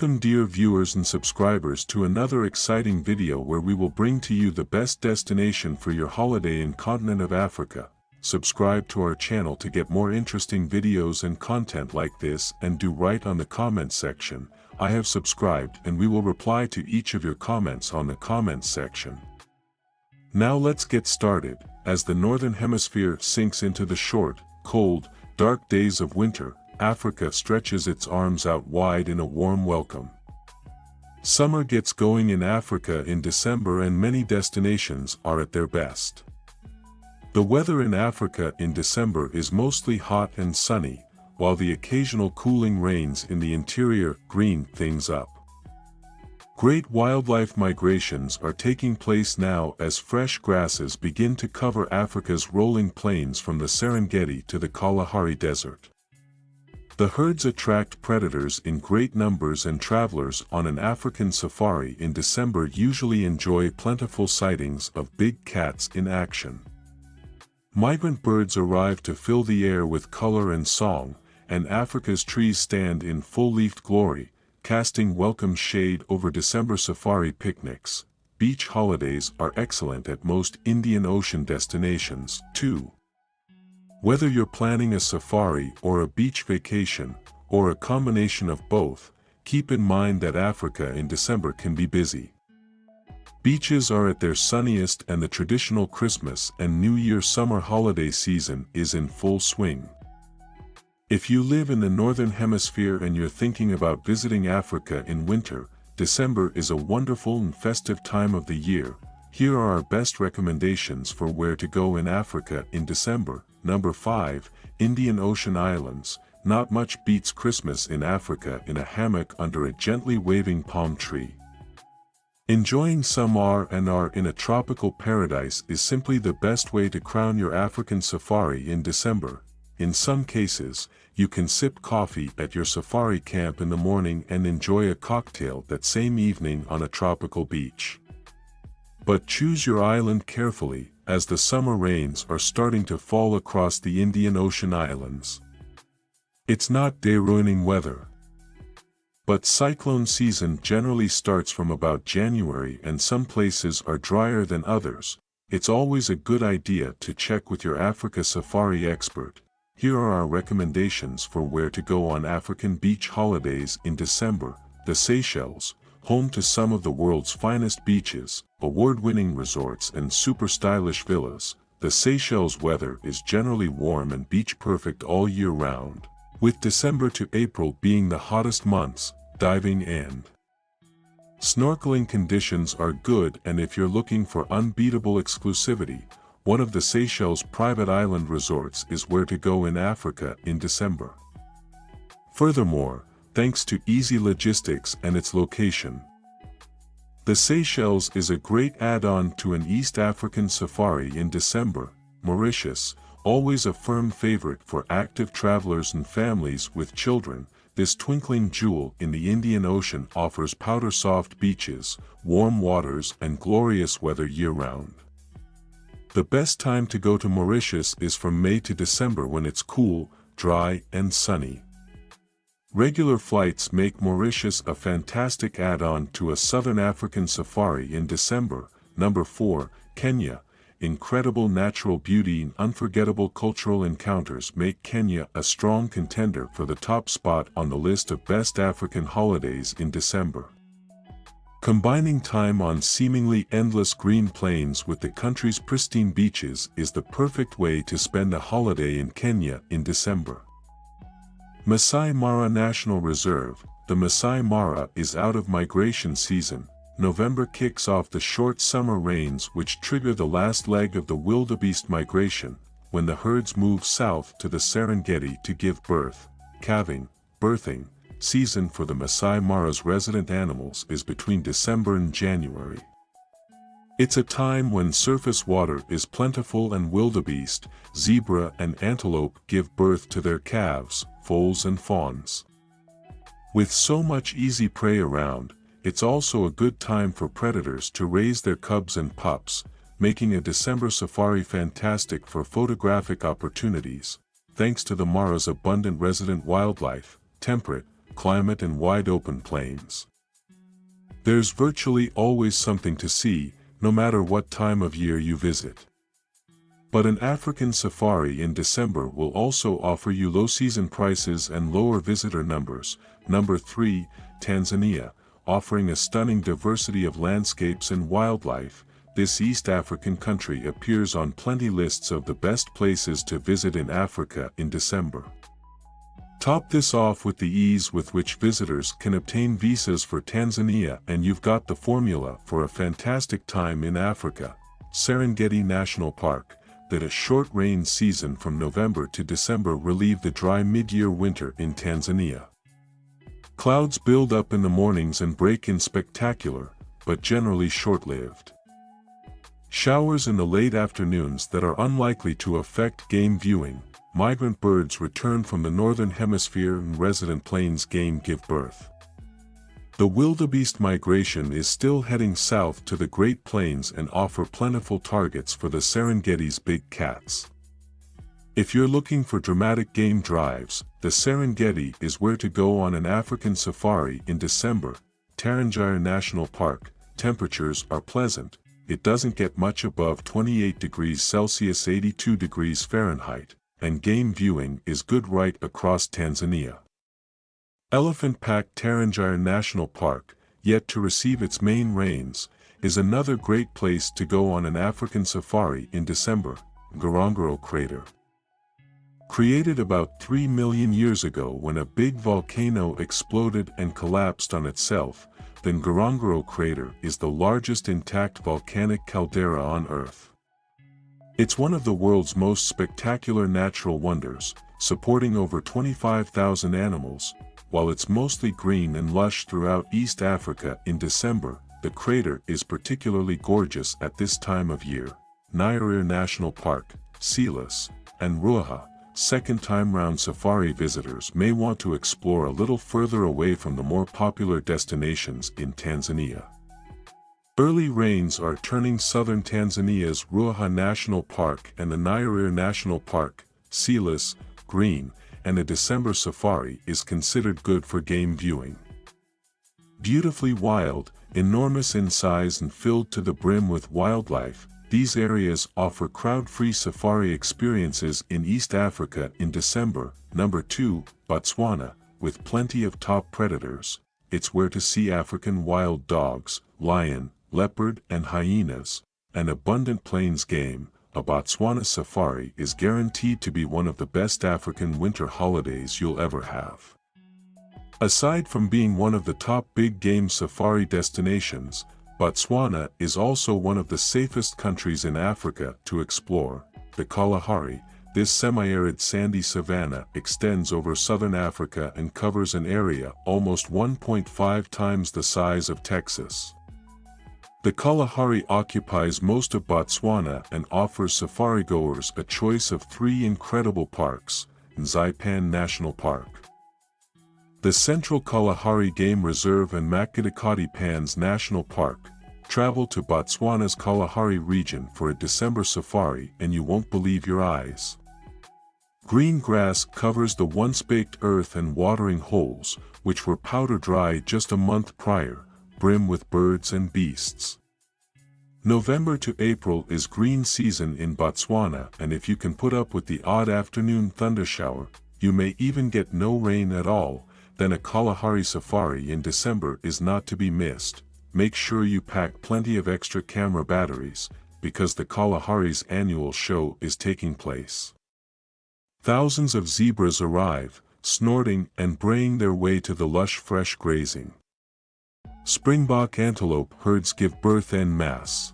Welcome dear viewers and subscribers to another exciting video where we will bring to you the best destination for your holiday in continent of Africa. Subscribe to our channel to get more interesting videos and content like this, and do write on the comment section, "I have subscribed," and we will reply to each of your comments on the comments section. Now let's get started. As the northern hemisphere sinks into the short, cold, dark days of winter, Africa stretches its arms out wide in a warm welcome. Summer gets going in Africa in December, and many destinations are at their best. The weather in Africa in December is mostly hot and sunny, while the occasional cooling rains in the interior green things up. Great wildlife migrations are taking place now as fresh grasses begin to cover Africa's rolling plains from the Serengeti to the Kalahari Desert. The herds attract predators in great numbers, and travelers on an African safari in December usually enjoy plentiful sightings of big cats in action. Migrant birds arrive to fill the air with color and song, and Africa's trees stand in full-leafed glory, casting welcome shade over December safari picnics. Beach holidays are excellent at most Indian Ocean destinations, too. Whether you're planning a safari or a beach vacation, or a combination of both, keep in mind that Africa in December can be busy. Beaches are at their sunniest, and the traditional Christmas and New Year summer holiday season is in full swing. If you live in the Northern Hemisphere and you're thinking about visiting Africa in winter, December is a wonderful and festive time of the year. Here are our best recommendations for where to go in Africa in December. Number 5, Indian Ocean Islands. Not much beats Christmas in Africa in a hammock under a gently waving palm tree. Enjoying some R&R in a tropical paradise is simply the best way to crown your African safari in December. In some cases, you can sip coffee at your safari camp in the morning and enjoy a cocktail that same evening on a tropical beach. But choose your island carefully, as the summer rains are starting to fall across the Indian Ocean islands. It's not day-ruining weather, but cyclone season generally starts from about January, and some places are drier than others. It's always a good idea to check with your Africa safari expert. Here are our recommendations for where to go on African beach holidays in December. The Seychelles, home to some of the world's finest beaches, award-winning resorts and super stylish villas. The Seychelles weather is generally warm and beach-perfect all year round, with December to April being the hottest months. Diving and snorkeling conditions are good, and if you're looking for unbeatable exclusivity, one of the Seychelles private island resorts is where to go in Africa in December. Furthermore, thanks to easy logistics and its location, the Seychelles is a great add-on to an East African safari in December. Mauritius, always a firm favorite for active travelers and families with children, this twinkling jewel in the Indian Ocean offers powder-soft beaches, warm waters, and glorious weather year-round. The best time to go to Mauritius is from May to December, when it's cool, dry, and sunny. Regular flights make Mauritius a fantastic add-on to a Southern African safari in December. Number 4, Kenya. Incredible natural beauty and unforgettable cultural encounters make Kenya a strong contender for the top spot on the list of best African holidays in December. Combining time on seemingly endless green plains with the country's pristine beaches is the perfect way to spend a holiday in Kenya in December. Masai Mara National Reserve. The Masai Mara is out of migration season. November kicks off the short summer rains which trigger the last leg of the wildebeest migration, when the herds move south to the Serengeti to give birth. Calving, birthing, season for the Masai Mara's resident animals is between December and January. It's a time when surface water is plentiful and wildebeest, zebra and antelope give birth to their calves, foals and fawns. With so much easy prey around, it's also a good time for predators to raise their cubs and pups, making a December safari fantastic for photographic opportunities. Thanks to the Mara's abundant resident wildlife, temperate, climate and wide open plains. There's virtually always something to see, no matter what time of year you visit. But an African safari in December will also offer you low season prices and lower visitor numbers. Number 3, Tanzania, offering a stunning diversity of landscapes and wildlife. This East African country appears on plenty lists of the best places to visit in Africa in December. Top this off with the ease with which visitors can obtain visas for Tanzania, and you've got the formula for a fantastic time in Africa. Serengeti National Park, that a short rain season from November to December relieve the dry mid-year winter in Tanzania. Clouds build up in the mornings and break in spectacular, but generally short-lived showers in the late afternoons that are unlikely to affect game viewing. Migrant birds return from the northern hemisphere and resident plains game give birth. The wildebeest migration is still heading south to the Great Plains and offer plentiful targets for the Serengeti's big cats. If you're looking for dramatic game drives, the Serengeti is where to go on an African safari in December. Tarangire National Park, temperatures are pleasant. It doesn't get much above 28 degrees Celsius 82 degrees Fahrenheit, and game viewing is good right across Tanzania. Elephant Pack Tarangire National Park, yet to receive its main rains, is another great place to go on an African safari in December. Ngorongoro Crater. Created about 3 million years ago when a big volcano exploded and collapsed on itself, the Ngorongoro Crater is the largest intact volcanic caldera on Earth. It's one of the world's most spectacular natural wonders, supporting over 25,000 animals. While it's mostly green and lush throughout East Africa in December, the crater is particularly gorgeous at this time of year. Nyerere National Park, Selous, and Ruaha. Second-time round safari visitors may want to explore a little further away from the more popular destinations in Tanzania. Early rains are turning southern Tanzania's Ruaha National Park and the Nyerere National Park, Selous, green, and a December safari is considered good for game viewing. Beautifully wild, enormous in size and filled to the brim with wildlife, these areas offer crowd-free safari experiences in East Africa in December. Number 2, Botswana, with plenty of top predators. It's where to see African wild dogs, lion, leopard and hyenas, and abundant plains game. A Botswana safari is guaranteed to be one of the best African winter holidays you'll ever have. Aside from being one of the top big game safari destinations, Botswana is also one of the safest countries in Africa to explore. The Kalahari, this semi-arid sandy savanna extends over southern Africa and covers an area almost 1.5 times the size of Texas. The Kalahari occupies most of Botswana and offers safari-goers a choice of 3 incredible parks. Nzaipan National Park, the Central Kalahari Game Reserve and Makgadikgadi Pans National Park. Travel to Botswana's Kalahari region for a December safari and you won't believe your eyes. Green grass covers the once-baked earth and watering holes, which were powder dry just a month prior, brim with birds and beasts. November to April is green season in Botswana, and if you can put up with the odd afternoon thundershower, you may even get no rain at all, then a Kalahari safari in December is not to be missed. Make sure you pack plenty of extra camera batteries, because the Kalahari's annual show is taking place. Thousands of zebras arrive, snorting and braying their way to the lush fresh grazing. Springbok antelope herds give birth en masse,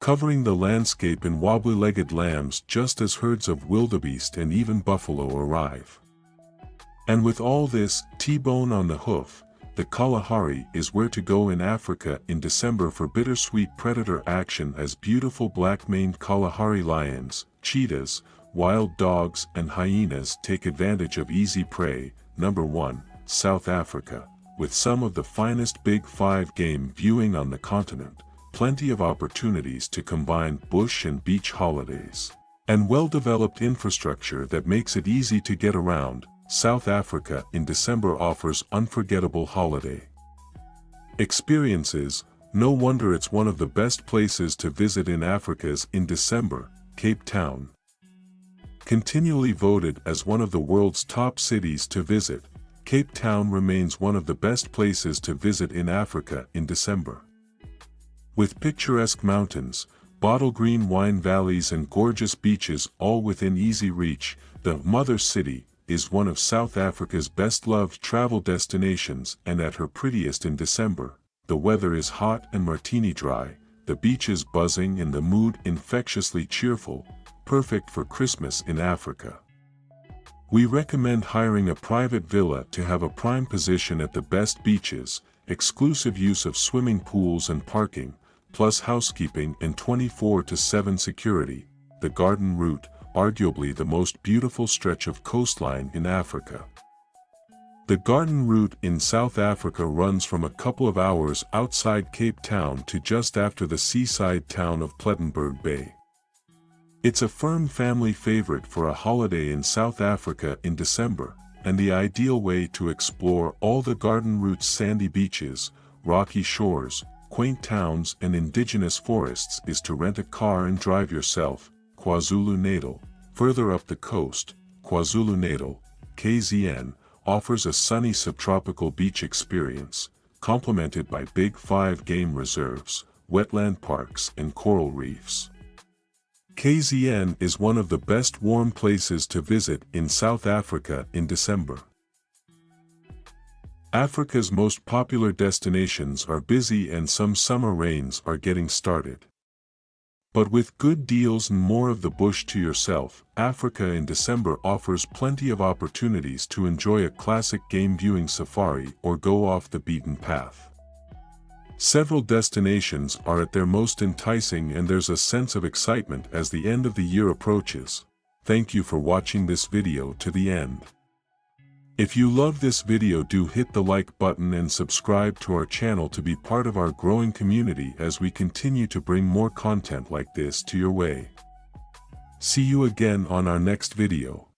covering the landscape in wobbly-legged lambs just as herds of wildebeest and even buffalo arrive. And with all this T-bone on the hoof, the Kalahari is where to go in Africa in December for bittersweet predator action as beautiful black-maned Kalahari lions, cheetahs, wild dogs and hyenas take advantage of easy prey. Number 1, South Africa, with some of the finest Big 5 game viewing on the continent, plenty of opportunities to combine bush and beach holidays, and well-developed infrastructure that makes it easy to get around. South Africa in December offers unforgettable holiday experiences. No wonder it's one of the best places to visit in Africa's in December. Cape Town, continually voted as one of the world's top cities to visit, Cape Town remains one of the best places to visit in Africa in December. With picturesque mountains, bottle green wine valleys and gorgeous beaches all within easy reach, the mother city is one of South Africa's best-loved travel destinations, and at her prettiest in December. The weather is hot and martini dry, the beaches buzzing and the mood infectiously cheerful, perfect for Christmas in Africa. We recommend hiring a private villa to have a prime position at the best beaches, exclusive use of swimming pools and parking, plus housekeeping and 24/7 security. The Garden Route, arguably the most beautiful stretch of coastline in Africa. The Garden Route in South Africa runs from a couple of hours outside Cape Town to just after the seaside town of Plettenberg Bay. It's a firm family favorite for a holiday in South Africa in December, and the ideal way to explore all the Garden Route's sandy beaches, rocky shores, quaint towns and indigenous forests is to rent a car and drive yourself. KwaZulu-Natal, further up the coast, KwaZulu-Natal, KZN, offers a sunny subtropical beach experience, complemented by Big 5 game reserves, wetland parks and coral reefs. KZN is one of the best warm places to visit in South Africa in December. Africa's most popular destinations are busy and some summer rains are getting started. But with good deals and more of the bush to yourself, Africa in December offers plenty of opportunities to enjoy a classic game viewing safari or go off the beaten path. Several destinations are at their most enticing and there's a sense of excitement as the end of the year approaches. Thank you for watching this video to the end. If you love this video, do hit the like button and subscribe to our channel to be part of our growing community as we continue to bring more content like this to your way. See you again on our next video.